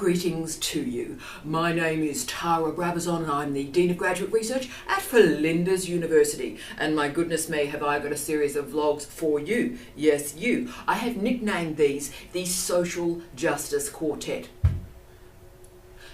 Greetings to you. My name is Tara Brabazon and I'm the Dean of Graduate Research at Flinders University. And my goodness me, have I got a series of vlogs for you. Yes, you. I have nicknamed these the Social Justice Quartet.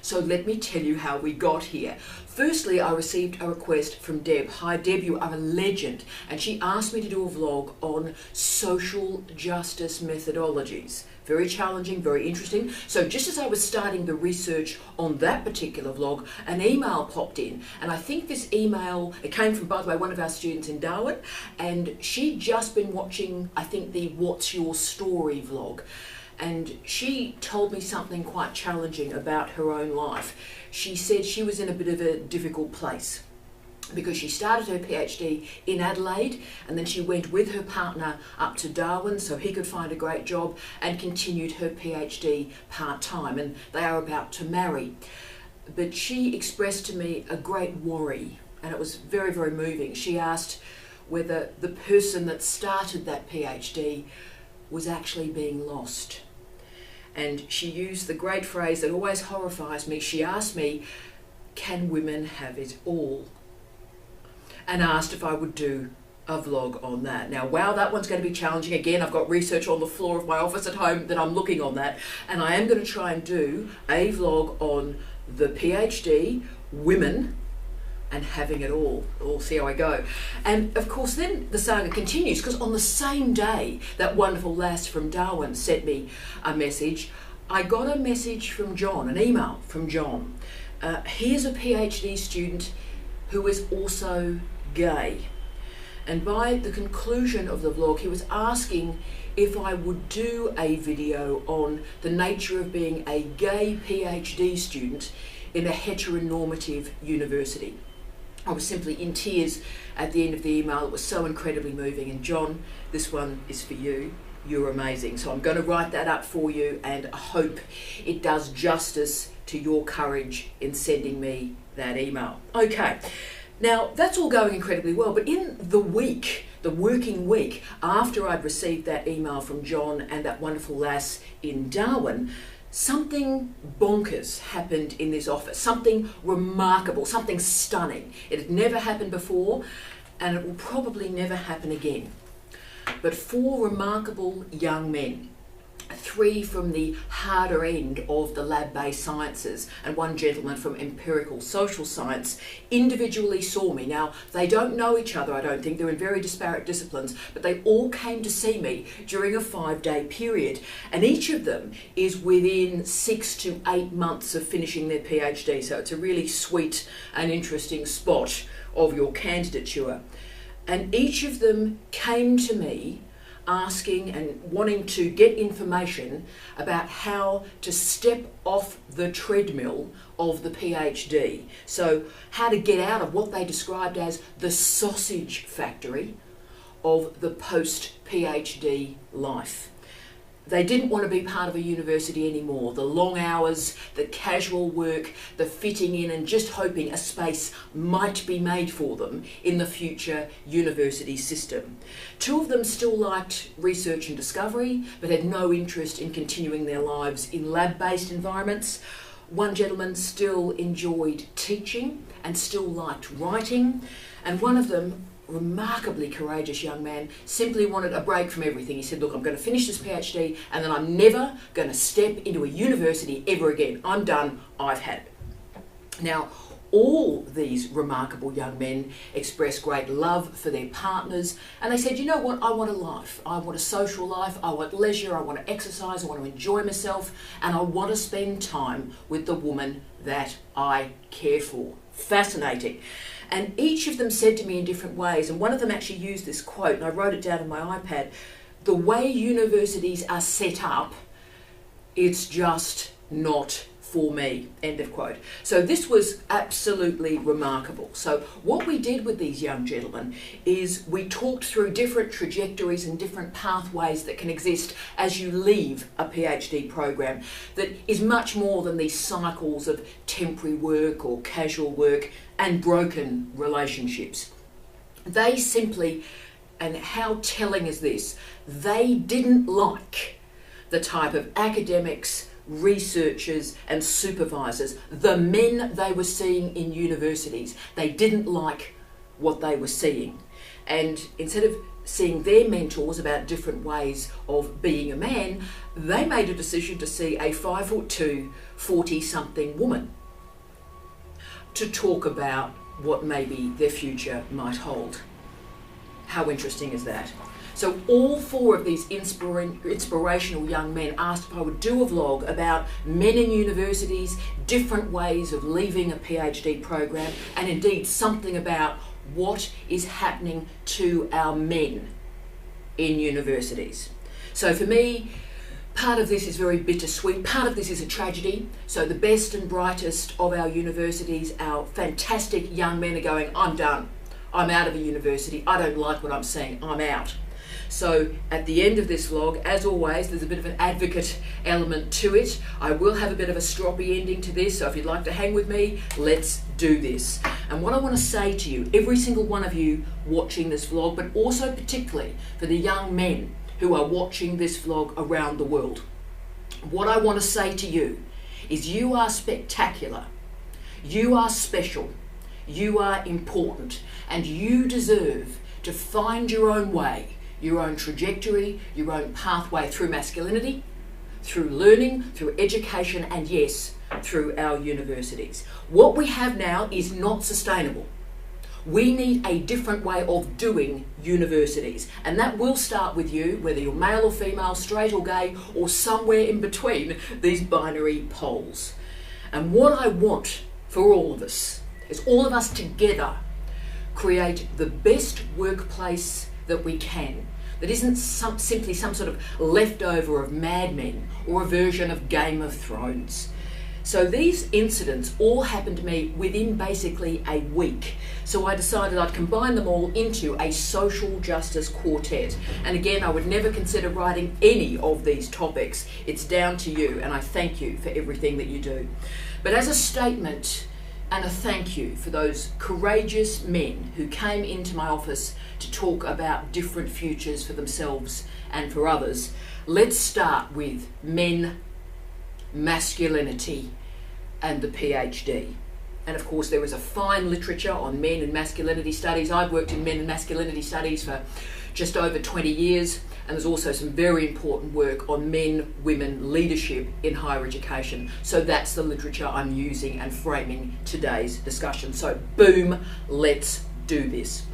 So let me tell you how we got here. Firstly, I received a request from Deb. Hi Deb, you are a legend. And she asked me to do a vlog on social justice methodologies. Very challenging, very interesting. So just as I was starting the research on that particular vlog, an email popped in. And I think this email, it came from, by the way, one of our students in Darwin. And she'd just been watching, I think, the What's Your Story vlog. And she told me something quite challenging about her own life. She said she was in a bit of a difficult place because she started her PhD in Adelaide and then she went with her partner up to Darwin so he could find a great job and continued her PhD part-time, and they are about to marry. But she expressed to me a great worry, and it was very, very moving. She asked whether the person that started that PhD was actually being lost. And she used the great phrase that always horrifies me. She asked me, can women have it all? And asked if I would do a vlog on that. Now, wow, that one's going to be challenging. Again, I've got research on the floor of my office at home that I'm looking on that. And I am going to try and do a vlog on the PhD, women, and having it all. We'll see how I go. And of course then the saga continues, because on the same day that wonderful lass from Darwin sent me a message, I got a message from John, an email from John. He is a PhD student who is also gay. And by the conclusion of the vlog, he was asking if I would do a video on the nature of being a gay PhD student in a heteronormative university. I was simply in tears at the end of the email. It was so incredibly moving. And John, this one is for you. You're amazing. So I'm going to write that up for you, and I hope it does justice to your courage in sending me that email. Okay, now that's all going incredibly well, but in the week, the working week, after I'd received that email from John and that wonderful lass in Darwin, something bonkers happened in this office, something remarkable, something stunning. It had never happened before, and it will probably never happen again. But 4 remarkable young men, 3 from the harder end of the lab-based sciences and 1 gentleman from empirical social science, individually saw me. Now, they don't know each other, I don't think. They're in very disparate disciplines, but they all came to see me during a 5-day period. And each of them is within 6 to 8 months of finishing their PhD. So it's a really sweet and interesting spot of your candidature. And each of them came to me asking and wanting to get information about how to step off the treadmill of the PhD. So how to get out of what they described as the sausage factory of the post-PhD life. They didn't want to be part of a university anymore. The long hours, the casual work, the fitting in, and just hoping a space might be made for them in the future university system. 2 of them still liked research and discovery, but had no interest in continuing their lives in lab-based environments. 1 gentleman still enjoyed teaching and still liked writing, and 1 of them, remarkably courageous young man, simply wanted a break from everything. He said, look, I'm going to finish this PhD and then I'm never going to step into a university ever again. I'm done, I've had it. Now, all these remarkable young men expressed great love for their partners, and they said, you know what, I want a life. I want a social life, I want leisure, I want to exercise, I want to enjoy myself, and I want to spend time with the woman that I care for. Fascinating. And each of them said to me in different ways, and one of them actually used this quote, and I wrote it down on my iPad: the way universities are set up, it's just not for me, end of quote. So this was absolutely remarkable. So what we did with these young gentlemen is we talked through different trajectories and different pathways that can exist as you leave a PhD program that is much more than these cycles of temporary work or casual work and broken relationships. They simply, and how telling is this, they didn't like the type of academics, researchers and supervisors, the men they were seeing in universities. They didn't like what they were seeing. And instead of seeing their mentors about different ways of being a man, they made a decision to see a 5'2", 40-something woman to talk about what maybe their future might hold. How interesting is that? So all four of these inspirational young men asked if I would do a vlog about men in universities, different ways of leaving a PhD program, and indeed something about what is happening to our men in universities. So for me, part of this is very bittersweet, part of this is a tragedy. So the best and brightest of our universities, our fantastic young men are going, I'm done. I'm out of a university. I don't like what I'm seeing. I'm out. So at the end of this vlog, as always, there's a bit of an advocate element to it. I will have a bit of a stroppy ending to this, so if you'd like to hang with me, let's do this. And what I want to say to you, every single one of you watching this vlog, but also particularly for the young men who are watching this vlog around the world, what I want to say to you is you are spectacular, you are special, you are important, and you deserve to find your own way, your own trajectory, your own pathway through masculinity, through learning, through education, and yes, through our universities. What we have now is not sustainable. We need a different way of doing universities, and that will start with you, whether you're male or female, straight or gay, or somewhere in between these binary poles. And what I want for all of us is all of us together create the best workplace that we can, that isn't simply some sort of leftover of Mad Men or a version of Game of Thrones. So these incidents all happened to me within basically a week. So I decided I'd combine them all into a social justice quartet. And again, I would never consider writing any of these topics. It's down to you, and I thank you for everything that you do. But as a statement and a thank you for those courageous men who came into my office to talk about different futures for themselves and for others, let's start with men, masculinity, and the PhD. And of course there is a fine literature on men and masculinity studies. I've worked in men and masculinity studies for just over 20 years, and there's also some very important work on men, women, leadership in higher education. So that's the literature I'm using and framing today's discussion. So boom, let's do this.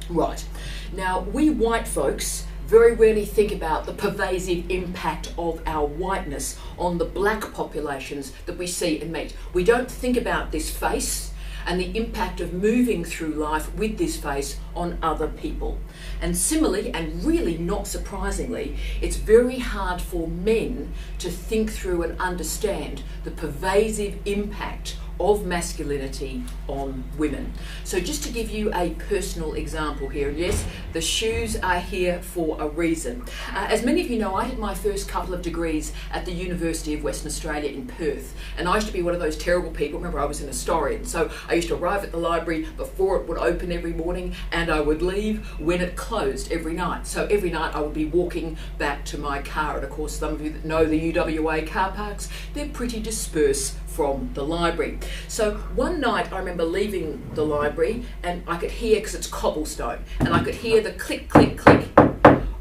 Right, now we white folks very rarely think about the pervasive impact of our whiteness on the black populations that we see and meet. We don't think about this face and the impact of moving through life with this face on other people. And similarly, and really not surprisingly, it's very hard for men to think through and understand the pervasive impact of masculinity on women. So just to give you a personal example here, and yes, the shoes are here for a reason. As many of you know, I had my first couple of degrees at the University of Western Australia in Perth, and I used to be one of those terrible people. Remember, I was an historian, so I used to arrive at the library before it would open every morning, and I would leave when it closed every night. So every night I would be walking back to my car, and of course some of you that know the UWA car parks, they're pretty dispersed from the library. So one night I remember leaving the library, and I could hear, because it's cobblestone, and I could hear the click, click, click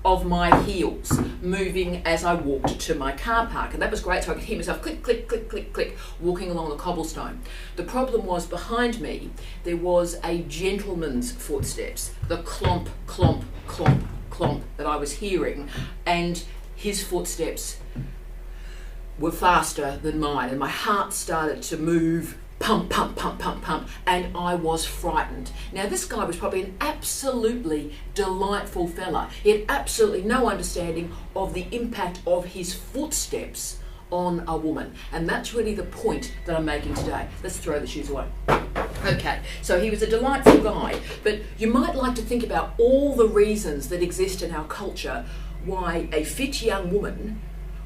of my heels moving as I walked to my car park, and that was great. So I could hear myself click, click, click, click, click, walking along the cobblestone. The problem was behind me there was a gentleman's footsteps, the clomp, clomp, clomp, clomp that I was hearing, and his footsteps were faster than mine, and my heart started to move, pump, pump, pump, pump, pump, and I was frightened. Now this guy was probably an absolutely delightful fella. He had absolutely no understanding of the impact of his footsteps on a woman, and that's really the point that I'm making today. Let's throw the shoes away. Okay, so he was a delightful guy, but you might like to think about all the reasons that exist in our culture why a fit young woman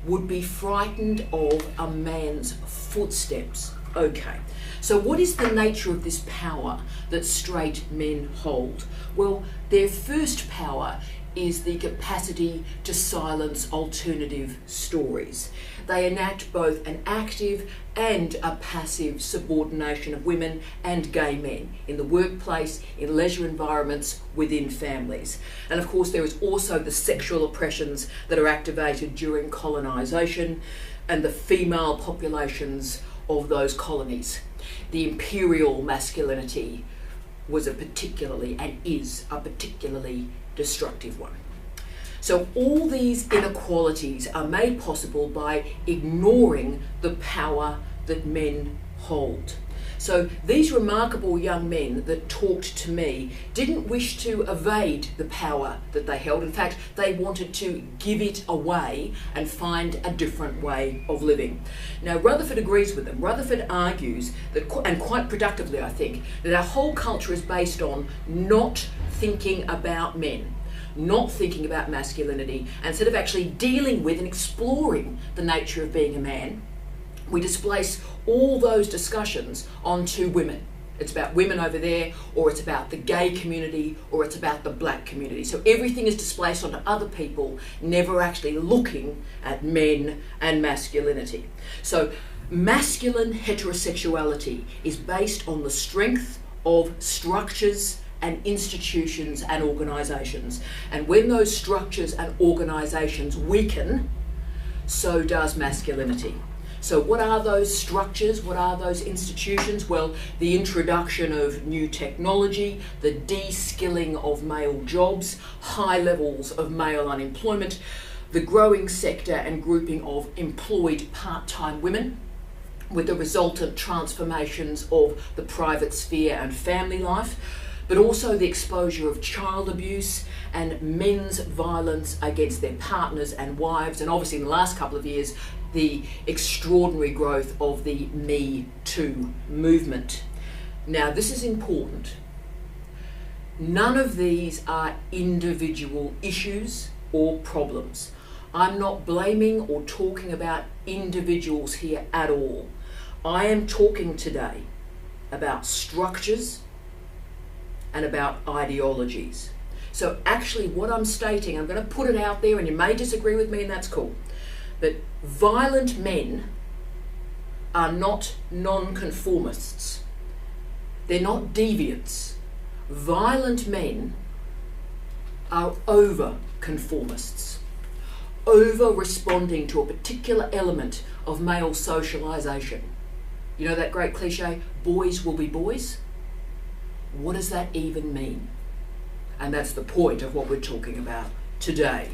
would be frightened of a man's footsteps. Okay, so what is the nature of this power that straight men hold? Well, their first power is the capacity to silence alternative stories. They enact both an active and a passive subordination of women and gay men in the workplace, in leisure environments, within families. And of course there is also the sexual oppressions that are activated during colonisation and the female populations of those colonies. The imperial masculinity was a particularly, and is a particularly, destructive one. So all these inequalities are made possible by ignoring the power that men hold. So these remarkable young men that talked to me didn't wish to evade the power that they held. In fact, they wanted to give it away and find a different way of living. Now, Rutherford agrees with them. Rutherford argues that, and quite productively I think, that our whole culture is based on not thinking about men, not thinking about masculinity, and instead of actually dealing with and exploring the nature of being a man, we displace all those discussions onto women. It's about women over there, or it's about the gay community, or it's about the black community. So everything is displaced onto other people, never actually looking at men and masculinity. So masculine heterosexuality is based on the strength of structures and institutions and organisations. And when those structures and organisations weaken, so does masculinity. So what are those structures? What are those institutions? Well, the introduction of new technology, the de-skilling of male jobs, high levels of male unemployment, the growing sector and grouping of employed part-time women, with the resultant transformations of the private sphere and family life, but also the exposure of child abuse and men's violence against their partners and wives, and obviously in the last couple of years, the extraordinary growth of the Me Too movement. Now, this is important. None of these are individual issues or problems. I'm not blaming or talking about individuals here at all. I am talking today about structures and about ideologies. So actually what I'm stating, I'm going to put it out there, and you may disagree with me, and that's cool, but violent men are not nonconformists. They're not deviants. Violent men are over-conformists, over-responding to a particular element of male socialisation. You know that great cliche, boys will be boys? What does that even mean? And that's the point of what we're talking about today.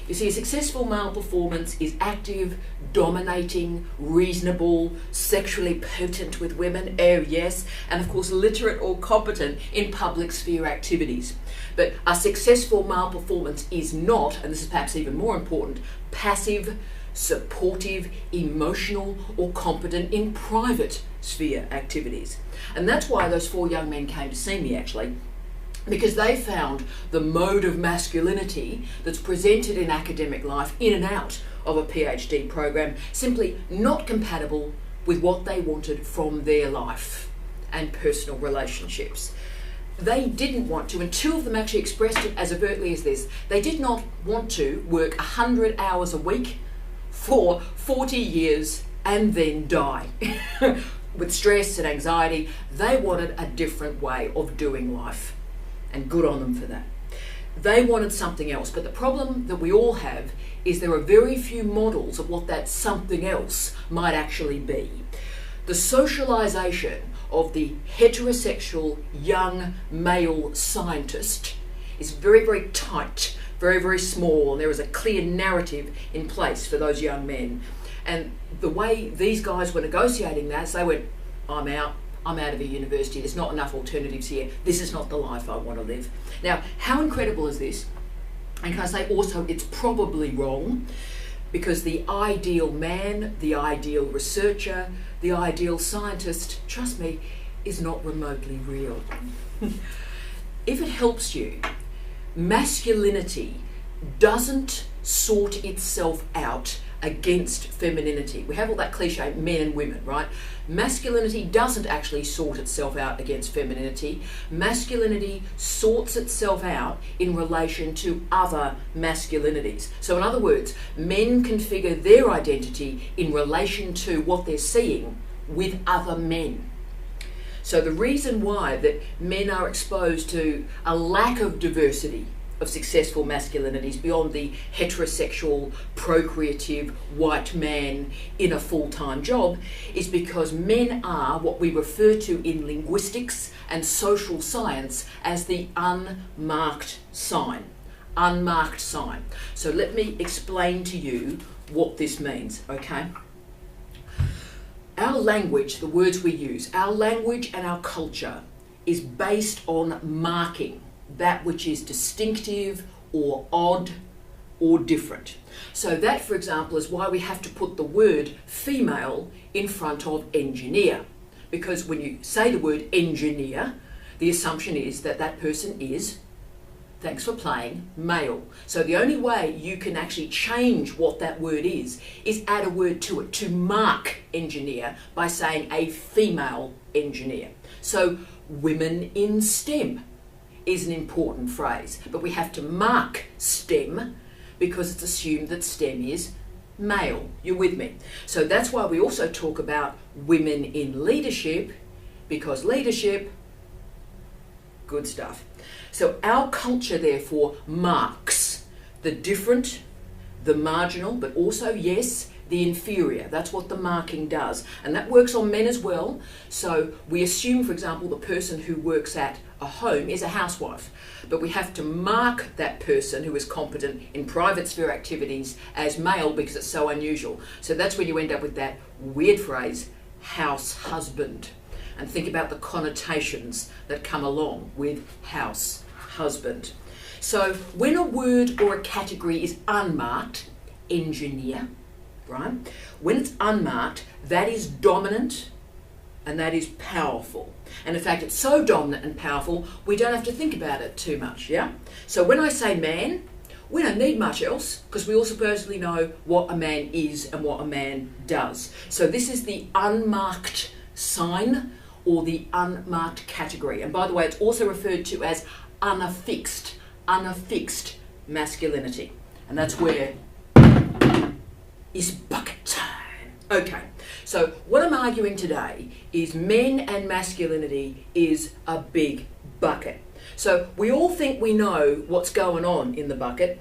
You see, a successful male performance is active, dominating, reasonable, sexually potent with women, oh yes, and of course literate or competent in public sphere activities. But a successful male performance is not, and this is perhaps even more important, passive, supportive, emotional, or competent in private sphere activities. And that's why those 4 young men came to see me actually, because they found the mode of masculinity that's presented in academic life in and out of a PhD program simply not compatible with what they wanted from their life and personal relationships. They didn't want to, and 2 of them actually expressed it as overtly as this, they did not want to work 100 hours a week for 40 years and then die. With stress and anxiety, they wanted a different way of doing life. And good on them for that. They wanted something else, but the problem that we all have is there are very few models of what that something else might actually be. The socialisation of the heterosexual young male scientist is very, very tight, very, very small, and there is a clear narrative in place for those young men. And the way these guys were negotiating that, so they went, I'm out of a university, there's not enough alternatives here, this is not the life I want to live. Now, how incredible is this? And can I say also, it's probably wrong, because the ideal man, the ideal researcher, the ideal scientist, trust me, is not remotely real. If it helps you, masculinity doesn't sort itself out against femininity. We have all that cliche, men and women, right? Masculinity doesn't actually sort itself out against femininity. Masculinity sorts itself out in relation to other masculinities. So in other words, men configure their identity in relation to what they're seeing with other men. So the reason why that men are exposed to a lack of diversity of successful masculinities beyond the heterosexual, procreative, white man in a full-time job is because men are what we refer to in linguistics and social science as the unmarked sign. Unmarked sign. So let me explain to you what this means, okay? Our language, the words we use, our language and our culture is based on marking that which is distinctive or odd or different. So that, for example, is why we have to put the word female in front of engineer. Because when you say the word engineer, the assumption is that that person is, thanks for playing, male. So the only way you can actually change what that word is add a word to it, to mark engineer by saying a female engineer. So women in STEM is an important phrase, but we have to mark STEM because it's assumed that STEM is male. You're with me? So that's why we also talk about women in leadership, because leadership, good stuff. So our culture therefore marks the different, the marginal, but also, yes, the inferior. That's what the marking does. And that works on men as well. So we assume, for example, the person who works at a home is a housewife. But we have to mark that person who is competent in private sphere activities as male because it's so unusual. So that's where you end up with that weird phrase, house husband. And think about the connotations that come along with house husband. So when a word or a category is unmarked, engineer, right? When it's unmarked, that is dominant and that is powerful. And in fact, it's so dominant and powerful, we don't have to think about it too much, yeah? So when I say man, we don't need much else because we all supposedly know what a man is and what a man does. So this is the unmarked sign or the unmarked category. And by the way, it's also referred to as unaffixed masculinity. And that's where is bucket time. Okay, so what I'm arguing today is men and masculinity is a big bucket. So we all think we know what's going on in the bucket,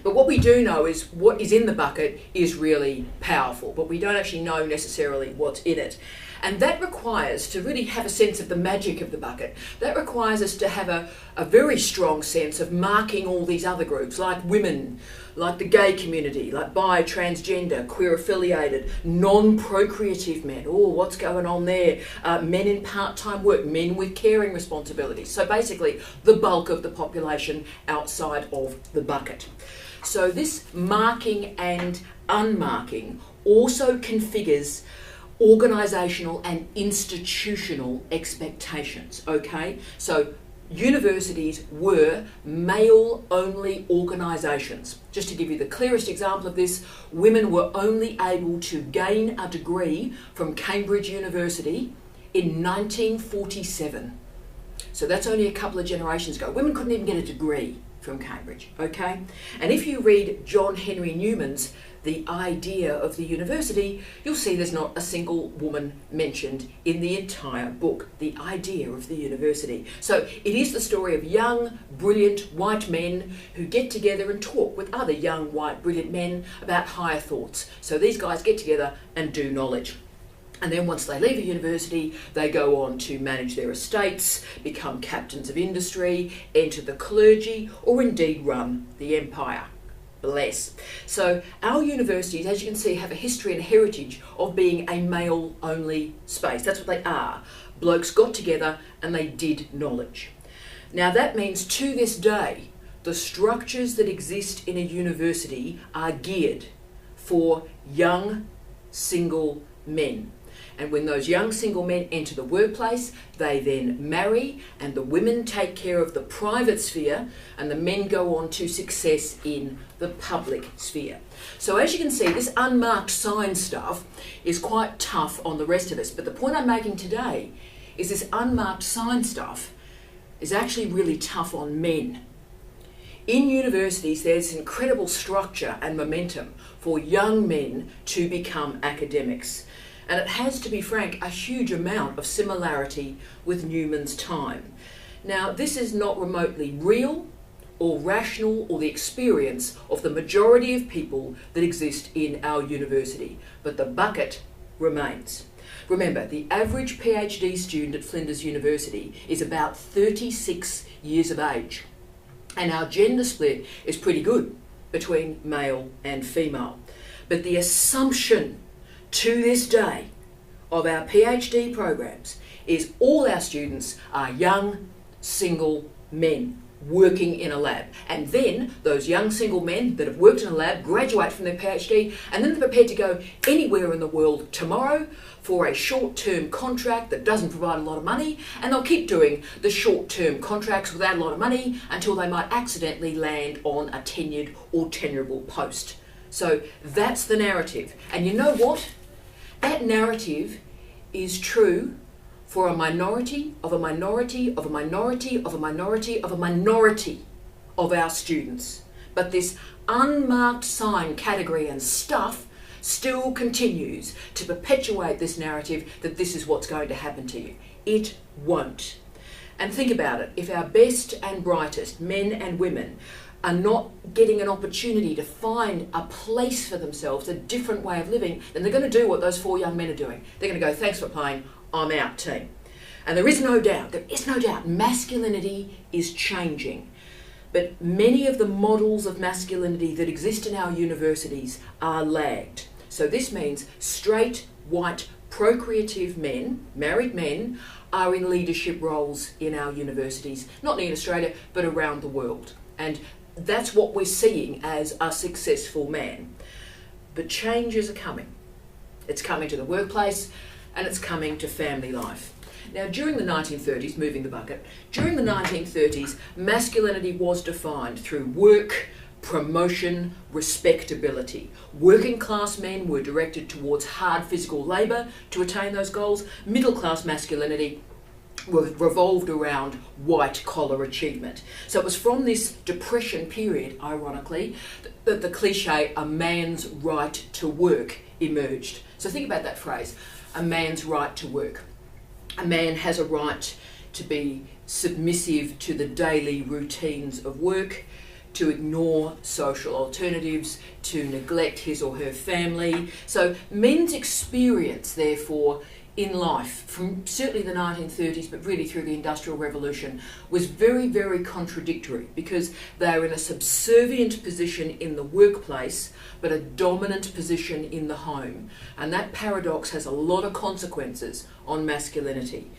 but what we do know is what is in the bucket is really powerful, but we don't actually know necessarily what's in it. And that requires, to really have a sense of the magic of the bucket, that requires us to have a very strong sense of marking all these other groups, like women, like the gay community, like bi, transgender, queer affiliated, non-procreative men. Oh, what's going on there? Men in part-time work, men with caring responsibilities. So basically the bulk of the population outside of the bucket. So this marking and unmarking also configures organisational and institutional expectations, okay? So universities were male-only organisations. Just to give you the clearest example of this, women were only able to gain a degree from Cambridge University in 1947. So that's only a couple of generations ago. Women couldn't even get a degree from Cambridge, okay? And if you read John Henry Newman's The Idea of the University, you'll see there's not a single woman mentioned in the entire book, The Idea of the University. So it is the story of young, brilliant white men who get together and talk with other young, white, brilliant men about higher thoughts. So these guys get together and do knowledge. And then once they leave a university, they go on to manage their estates, become captains of industry, enter the clergy, or indeed run the empire. Bless. So our universities, as you can see, have a history and heritage of being a male-only space. That's what they are. Blokes got together and they did knowledge. Now that means to this day, the structures that exist in a university are geared for young, single men. And when those young single men enter the workplace, they then marry, and the women take care of the private sphere, and the men go on to success in the public sphere. So as you can see, this unmarked sign stuff is quite tough on the rest of us. But the point I'm making today is this unmarked sign stuff is actually really tough on men. In universities, there's incredible structure and momentum for young men to become academics. And it has, to be frank, a huge amount of similarity with Newman's time. Now, this is not remotely real or rational or the experience of the majority of people that exist in our university, but the bucket remains. Remember, the average PhD student at Flinders University is about 36 years of age, and our gender split is pretty good between male and female. But the assumption to this day of our PhD programs is all our students are young, single men working in a lab. And then those young single men that have worked in a lab graduate from their PhD, and then they're prepared to go anywhere in the world tomorrow for a short-term contract that doesn't provide a lot of money, and they'll keep doing the short-term contracts without a lot of money until they might accidentally land on a tenured or tenurable post. So that's the narrative. And you know what? That narrative is true for a minority of a minority of a minority of a minority of a minority of our students. But this unmarked sign category and stuff still continues to perpetuate this narrative that this is what's going to happen to you. It won't. And think about it. If our best and brightest men and women are not getting an opportunity to find a place for themselves, a different way of living, then they're going to do what those four young men are doing. They're going to go, thanks for playing, I'm out, team. And there is no doubt, masculinity is changing. But many of the models of masculinity that exist in our universities are lagged. So this means straight, white, procreative men, married men, are in leadership roles in our universities, not only in Australia, but around the world. And that's what we're seeing as a successful man. But changes are coming. It's coming to the workplace, and it's coming to family life. Now, during the 1930s, moving the bucket, during the 1930s, masculinity was defined through work, promotion, respectability. Working class men were directed towards hard physical labour to attain those goals. Middle class masculinity revolved around white collar achievement. So it was from this depression period, ironically, that the cliche, a man's right to work, emerged. So think about that phrase, a man's right to work. A man has a right to be submissive to the daily routines of work, to ignore social alternatives, to neglect his or her family. So men's experience, therefore, in life, from certainly the 1930s, but really through the Industrial Revolution, was very, very contradictory, because they are in a subservient position in the workplace, but a dominant position in the home. And that paradox has a lot of consequences on masculinity.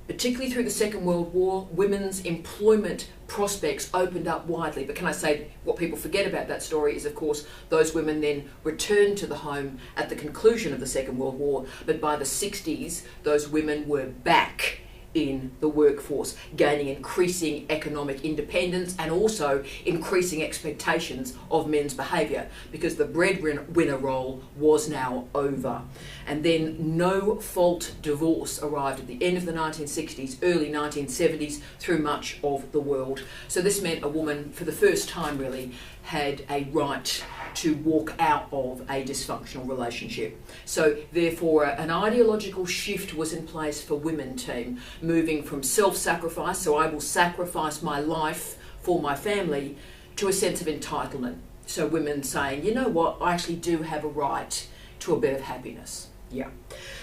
Particularly through the Second World War, women's employment prospects opened up widely. But can I say, what people forget about that story is, of course, those women then returned to the home at the conclusion of the Second World War. But by the 60s, those women were back in the workforce, gaining increasing economic independence and also increasing expectations of men's behaviour, because the breadwinner role was now over. And then no-fault divorce arrived at the end of the 1960s, early 1970s, through much of the world. So this meant a woman, for the first time really, had a right to walk out of a dysfunctional relationship. So therefore an ideological shift was in place for women team, moving from self-sacrifice, so I will sacrifice my life for my family, to a sense of entitlement. So women saying, you know what, I actually do have a right to a bit of happiness. Yeah.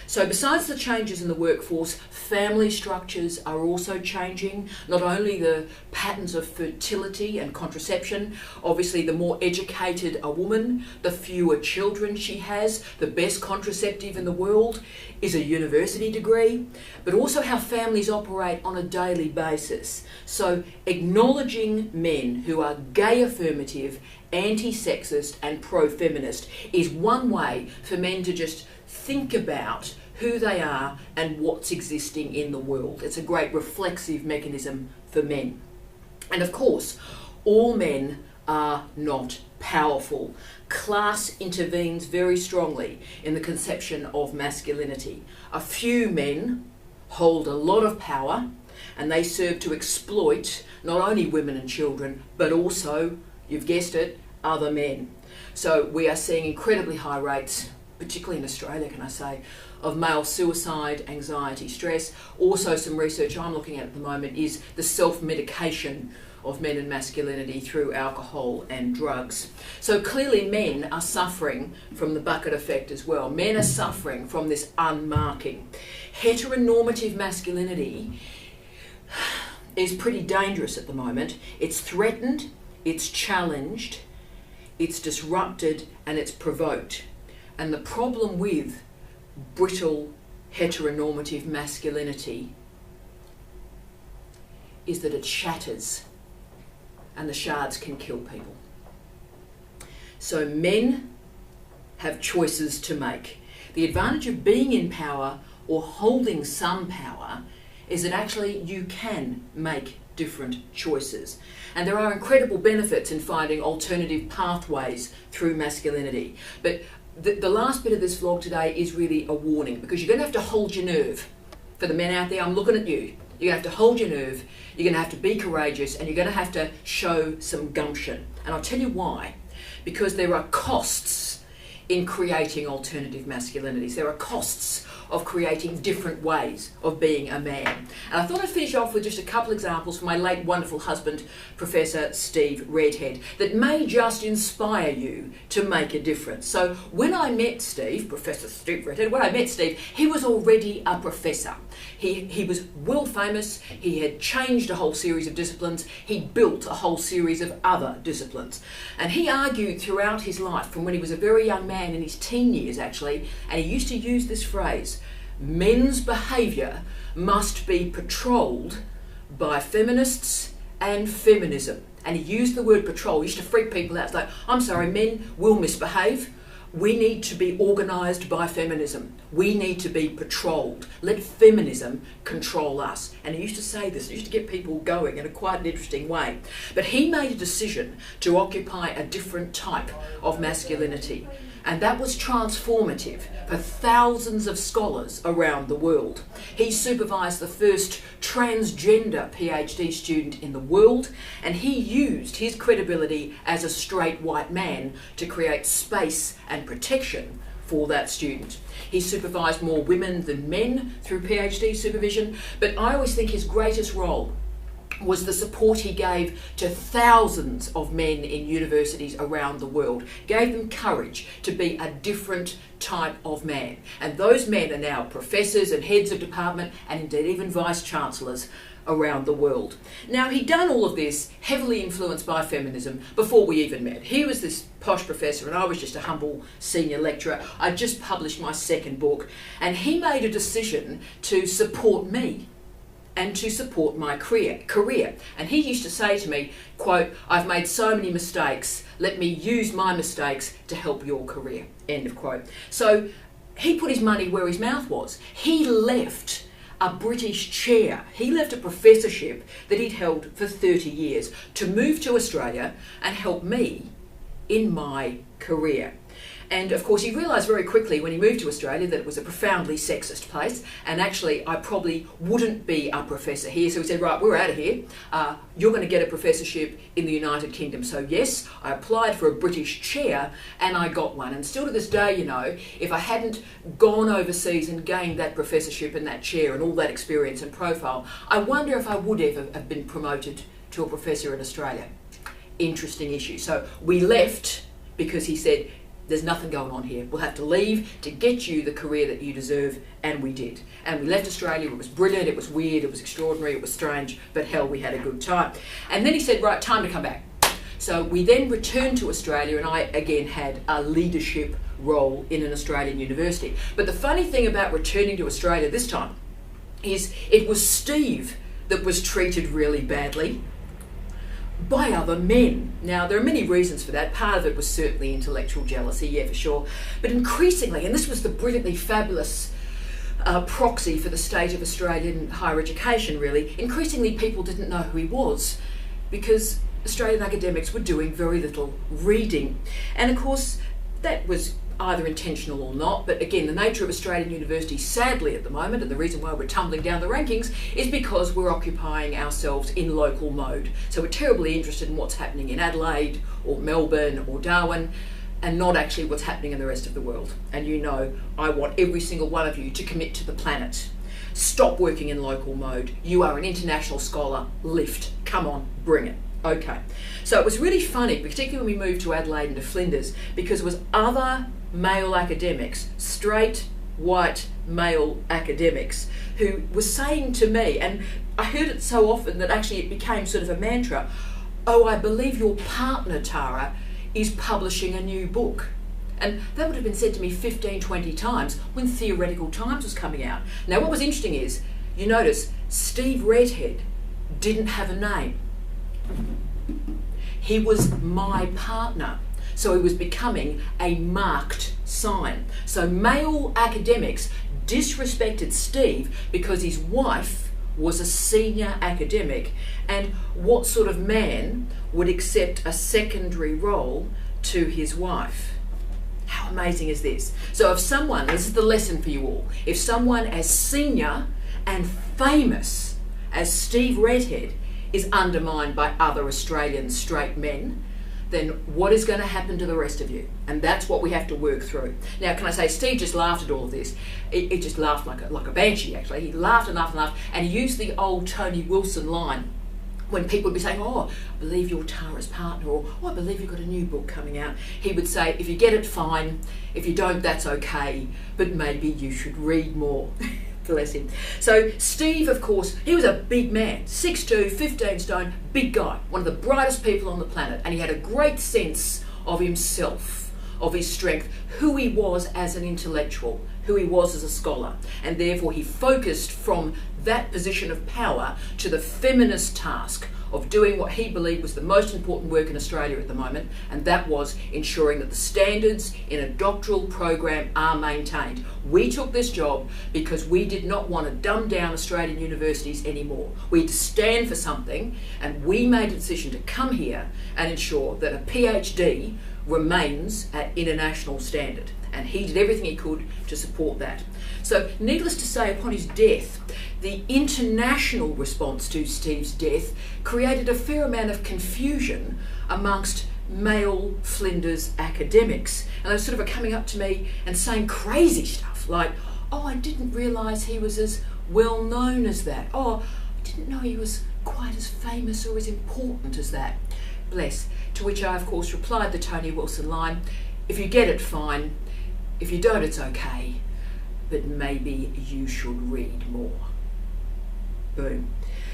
So besides the changes in the workforce, family structures are also changing. Not only the patterns of fertility and contraception, obviously the more educated a woman, the fewer children she has. The best contraceptive in the world is a university degree, but also how families operate on a daily basis. So acknowledging men who are gay affirmative, anti-sexist and pro-feminist is one way for men to just think about who they are and what's existing in the world. It's a great reflexive mechanism for men. And of course, all men are not powerful. Class intervenes very strongly in the conception of masculinity. A few men hold a lot of power, and they serve to exploit not only women and children, but also, you've guessed it, other men. So we are seeing incredibly high rates, particularly in Australia, can I say, of male suicide, anxiety, stress. Also, some research I'm looking at the moment is the self-medication of men and masculinity through alcohol and drugs. So clearly men are suffering from the bucket effect as well. Men are suffering from this unmarking. Heteronormative masculinity is pretty dangerous at the moment. It's threatened, it's challenged, it's disrupted, and it's provoked. And the problem with brittle heteronormative masculinity is that it shatters, and the shards can kill people. So men have choices to make. The advantage of being in power or holding some power is that actually you can make different choices. And there are incredible benefits in finding alternative pathways through masculinity. But the last bit of this vlog today is really a warning, because you're going to have to hold your nerve. For the men out there, I'm looking at you. You're going to have to hold your nerve, you're going to have to be courageous, and you're going to have to show some gumption. And I'll tell you why. Because there are costs in creating alternative masculinities. There are costs of creating different ways of being a man. And I thought I'd finish off with just a couple examples from my late wonderful husband, Professor Steve Redhead, that may just inspire you to make a difference. So when I met Steve, Professor Steve Redhead, when I met Steve, he was already a professor. He was world famous, he had changed a whole series of disciplines, he built a whole series of other disciplines. And he argued throughout his life, from when he was a very young man, in his teen years actually, and he used to use this phrase, men's behaviour must be patrolled by feminists and feminism. And he used the word patrol. He used to freak people out. It's like, I'm sorry, men will misbehave. We need to be organised by feminism. We need to be patrolled. Let feminism control us. And he used to say this. He used to get people going in a quite an interesting way. But he made a decision to occupy a different type of masculinity. And that was transformative for thousands of scholars around the world. He supervised the first transgender PhD student in the world, and he used his credibility as a straight white man to create space and protection for that student. He supervised more women than men through PhD supervision, but I always think his greatest role was the support he gave to thousands of men in universities around the world, gave them courage to be a different type of man. And those men are now professors and heads of department, and indeed even vice-chancellors around the world. Now, he'd done all of this heavily influenced by feminism before we even met. He was this posh professor and I was just a humble senior lecturer. I just published my second book, and he made a decision to support me and to support my career. And he used to say to me, quote, "I've made so many mistakes, let me use my mistakes to help your career," end of quote. So he put his money where his mouth was. He left a British chair, he left a professorship that he'd held for 30 years to move to Australia and help me in my career. And of course he realised very quickly when he moved to Australia that it was a profoundly sexist place, and actually I probably wouldn't be a professor here. So he said, right, we're out of here. You're going to get a professorship in the United Kingdom. So yes, I applied for a British chair and I got one. And still to this day, you know, if I hadn't gone overseas and gained that professorship and that chair and all that experience and profile, I wonder if I would ever have been promoted to a professor in Australia. Interesting issue. So we left because he said, there's nothing going on here. We'll have to leave to get you the career that you deserve, and we did. And we left Australia. It was brilliant, it was weird, it was extraordinary, it was strange, but hell, we had a good time. And then he said, right, time to come back. So we then returned to Australia, and I again had a leadership role in an Australian university. But the funny thing about returning to Australia this time is it was Steve that was treated really badly by other men. Now, there are many reasons for that. Part of it was certainly intellectual jealousy, yeah, for sure. But increasingly, and this was the brilliantly fabulous proxy for the state of Australian higher education, really. Increasingly, people didn't know who he was because Australian academics were doing very little reading. And of course, that was either intentional or not, but again, the nature of Australian universities, sadly at the moment, and the reason why we're tumbling down the rankings, is because we're occupying ourselves in local mode. So we're terribly interested in what's happening in Adelaide or Melbourne or Darwin, and not actually what's happening in the rest of the world. And you know, I want every single one of you to commit to the planet. Stop working in local mode. You are an international scholar. Lift. Come on, bring it. Okay. So it was really funny, particularly when we moved to Adelaide and to Flinders, because it was other male academics, straight, white, male academics, who were saying to me, and I heard it so often that actually it became sort of a mantra, "Oh, I believe your partner, Tara, is publishing a new book." And that would have been said to me 15, 20 times when Theoretical Times was coming out. Now, what was interesting is, you notice, Steve Redhead didn't have a name. He was my partner. So he was becoming a marked sign. So male academics disrespected Steve because his wife was a senior academic, and what sort of man would accept a secondary role to his wife? How amazing is this? So if someone, this is the lesson for you all, if someone as senior and famous as Steve Redhead is undermined by other Australian straight men, then what is going to happen to the rest of you? And that's what we have to work through. Now, can I say, Steve just laughed at all of this. He just laughed like a banshee, actually. He laughed and laughed and laughed, and he used the old Tony Wilson line when people would be saying, "Oh, I believe you're Tara's partner," or "Oh, I believe you've got a new book coming out." He would say, "If you get it, fine. If you don't, that's okay. But maybe you should read more." Bless him. So Steve, of course, he was a big man, 6'2", 15 stone, big guy, one of the brightest people on the planet, and he had a great sense of himself, of his strength, who he was as an intellectual, who he was as a scholar, and therefore he focused from that position of power to the feminist task of doing what he believed was the most important work in Australia at the moment, and that was ensuring that the standards in a doctoral program are maintained. We took this job because we did not want to dumb down Australian universities anymore. We had to stand for something, and we made a decision to come here and ensure that a PhD remains at international standard, and he did everything he could to support that. So needless to say, upon his death, the international response to Steve's death created a fair amount of confusion amongst male Flinders academics, and they sort of are coming up to me and saying crazy stuff like, "Oh, I didn't realise he was as well known as that. Oh, I didn't know he was quite as famous or as important as that." Bless. To which I, of course, replied the Tony Wilson line, "If you get it, fine. If you don't, it's okay. But maybe you should read more." Boom.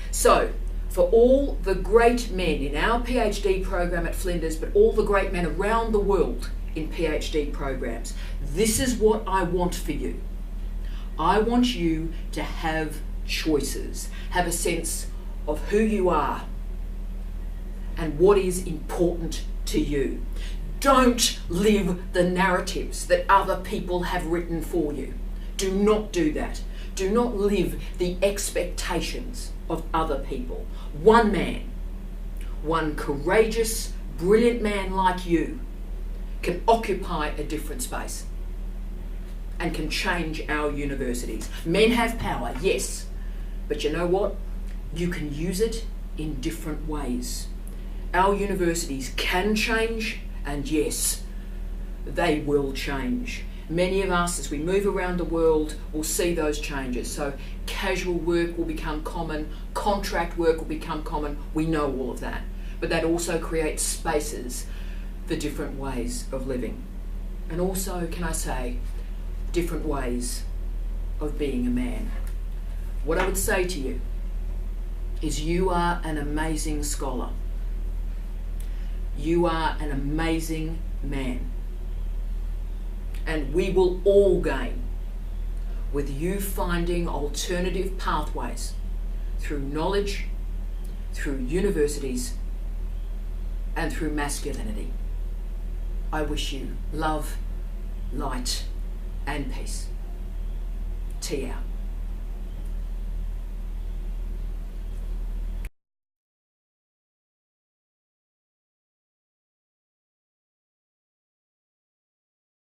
So, for all the great men in our PhD program at Flinders, but all the great men around the world in PhD programs, this is what I want for you. I want you to have choices, have a sense of who you are and what is important to you. Don't live the narratives that other people have written for you. Do not do that. Do not live the expectations of other people. One man, one courageous, brilliant man like you can occupy a different space and can change our universities. Men have power, yes, but you know what? You can use it in different ways. Our universities can change, and yes, they will change. Many of us, as we move around the world, will see those changes. So casual work will become common, contract work will become common. We know all of that. But that also creates spaces for different ways of living. And also, can I say, different ways of being a man. What I would say to you is you are an amazing scholar. You are an amazing man. And we will all gain with you finding alternative pathways through knowledge, through universities, and through masculinity. I wish you love, light, and peace. Tea out.